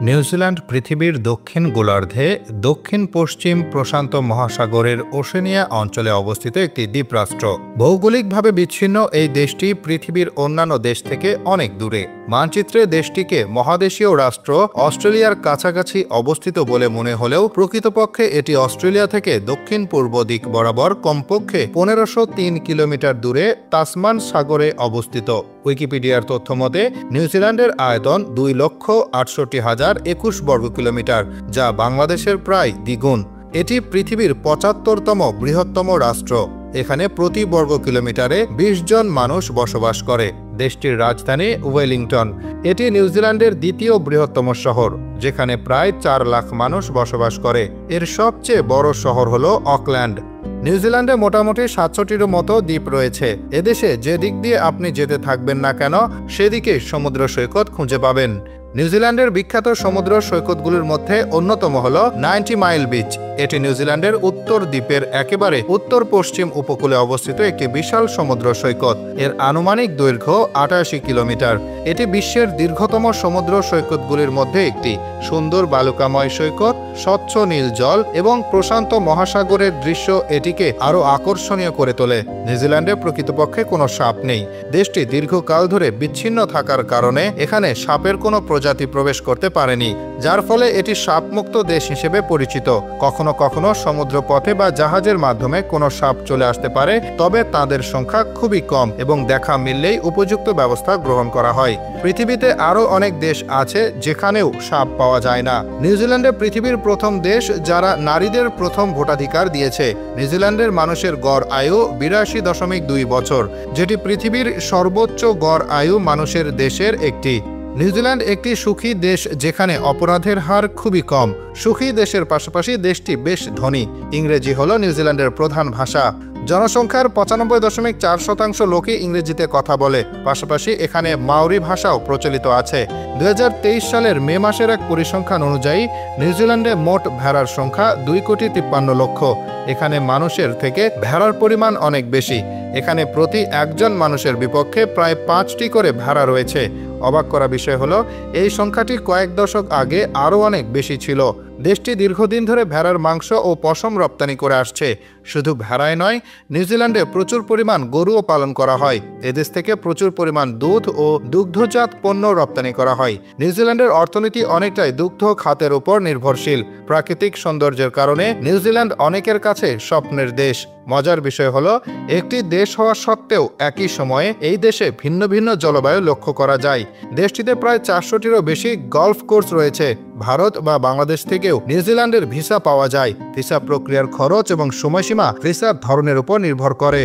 New Zealand পৃথিবীর দক্ষিণ গোলার্ধে দক্ষিণ পশ্চিম প্রশান্ত মহাসাগরের ওশেনিয়া অঞ্চলে অবস্থিত একটি দ্বীপরাষ্ট্র। ভৌগোলিকভাবে বিচ্ছিন্ন এই দেশটি পৃথিবীর অন্যান্য দেশ থেকে অনেক দূরে। মানচিত্রে দেশটিকে মহাদেশীয় রাষ্ট্র অস্ট্রেলিয়ার কাছাকাছি অবস্থিত বলে মনে হলেও প্রকৃতপক্ষে এটি অস্ট্রেলিয়া থেকে দক্ষিণ পূর্ব দিক বরাবর কমপক্ষে 1503 কিলোমিটার দূরে তাসমান সাগরে অবস্থিত। উইকিপিডিয়ার তথ্য মতে নিউজিল্যান্ডের আয়তন 2,68,021 বর্গ কিলোমিটার, যা বাংলাদেশের প্রায় দ্বিগুণ। এটি পৃথিবীর 75তম বৃহত্তম রাষ্ট্র। এখানে প্রতি বর্গ কিলোমিটারে 20 জন মানুষ বসবাস করে। দেশটির রাজধানী ওয়েলিংটন। এটি নিউজিল্যান্ডের দ্বিতীয় বৃহত্তম শহর, যেখানে প্রায় 4 লাখ মানুষ বসবাস করে। এর সবচেয়ে বড় শহর হল অকল্যান্ড। নিউজিল্যান্ডে মোটামুটি 700টিরও মতো দ্বীপ রয়েছে। এদেশে যে দিক দিয়ে আপনি যেতে থাকবেন না কেন, সেদিকে সমুদ্র সৈকত খুঁজে পাবেন। নিউজিল্যান্ডের বিখ্যাত সমুদ্র সৈকতগুলির মধ্যে অন্যতম হল 90 মাইল বিচ। এটি নিউজিল্যান্ডের উত্তর দ্বীপের একেবারে উত্তর পশ্চিম উপকূলে অবস্থিত একটি বিশাল সমুদ্র সৈকত। এর আনুমানিক দৈর্ঘ্য 88 কিলোমিটার। এটি বিশ্বের দীর্ঘতম সমুদ্র সৈকতগুলির মধ্যে একটি। সুন্দর বালুকাময় সৈকত, স্বচ্ছ নীল জল এবং প্রশান্ত মহাসাগরের দৃশ্য এটিকে আরও আকর্ষণীয় করে তোলে। নিউজিল্যান্ডে প্রকৃতপক্ষে কোনো সাপ নেই। দেশটি দীর্ঘকাল ধরে বিচ্ছিন্ন থাকার কারণে এখানে সাপের কোনো প্রজাতি প্রবেশ করতে পারেনি, যার ফলে এটি সাপমুক্ত দেশ হিসেবে পরিচিত। কখনো কখনো সমুদ্র পথে বা জাহাজের মাধ্যমে কোনো সাপ চলে আসতে পারে, তবে তাদের সংখ্যা খুবই কম এবং দেখা মিললেই উপযুক্ত ব্যবস্থা গ্রহণ করা হয়। পৃথিবীতে আরও অনেক দেশ আছে যেখানেও সাপ পাওয়া যায় না। নিউজিল্যান্ডে পৃথিবীর প্রথম দেশ যারা নারীদের প্রথম ভোটাধিকার দিয়েছে। নিউজিল্যান্ডের মানুষের গড় আয়ু 82.2 বছর, যেটি পৃথিবীর সর্বোচ্চ গড় আয়ু মানুষের দেশের একটি। নিউজিল্যান্ড একটি সুখী দেশ যেখানে অপরাধের হার খুবই কম। সুখী দেশের পাশাপাশি দেশটি বেশ ধনী। ইংরেজি হল নিউজিল্যান্ডের প্রধান ভাষা। জনসংখ্যার 95.4% লোকই ইংরেজিতে কথা বলে। পাশাপাশি এখানে মাওরি ভাষাও প্রচলিত আছে। 2023 সালের মে মাসের এক পরিসংখ্যান অনুযায়ী নিউজিল্যান্ডে মোট ভেড়ার সংখ্যা 2,53,00,000। এখানে মানুষের থেকে ভেড়ার পরিমাণ অনেক বেশি। এখানে প্রতি একজন মানুষের বিপক্ষে প্রায় 5টি করে ভেড়া রয়েছে। অবাক করা বিষয় হলো, এই সংখ্যাটি কয়েক দশক আগে আরও অনেক বেশি ছিল। দেশটি দীর্ঘদিন ধরে ভেড়ার মাংস ও পশম রপ্তানি করে আসছে। শুধু ভেড়াই নয়, নিউজিল্যান্ডে প্রচুর পরিমাণ গরুও পালন করা হয়। এদেশ থেকে প্রচুর পরিমাণ দুধ ও দুগ্ধজাত পণ্য রপ্তানি করা হয়। নিউজিল্যান্ডের অর্থনীতি অনেকটাই দুগ্ধ খাতের উপর নির্ভরশীল। প্রাকৃতিক সৌন্দর্যের কারণে নিউজিল্যান্ড অনেকের কাছে স্বপ্নের দেশ। মজার বিষয় হলো, একটি দেশ হওয়া সত্ত্বেও একই সময়ে এই দেশে ভিন্ন ভিন্ন জলবায়ু লক্ষ্য করা যায়। দেশটিতে প্রায় 400টিরও বেশি গলফ কোর্স রয়েছে। ভারত বা বাংলাদেশ থেকেও নিউজিল্যান্ডের ভিসা পাওয়া যায়। ভিসা প্রক্রিয়ার খরচ এবং সময়সীমা ভিসার ধরনের উপর নির্ভর করে।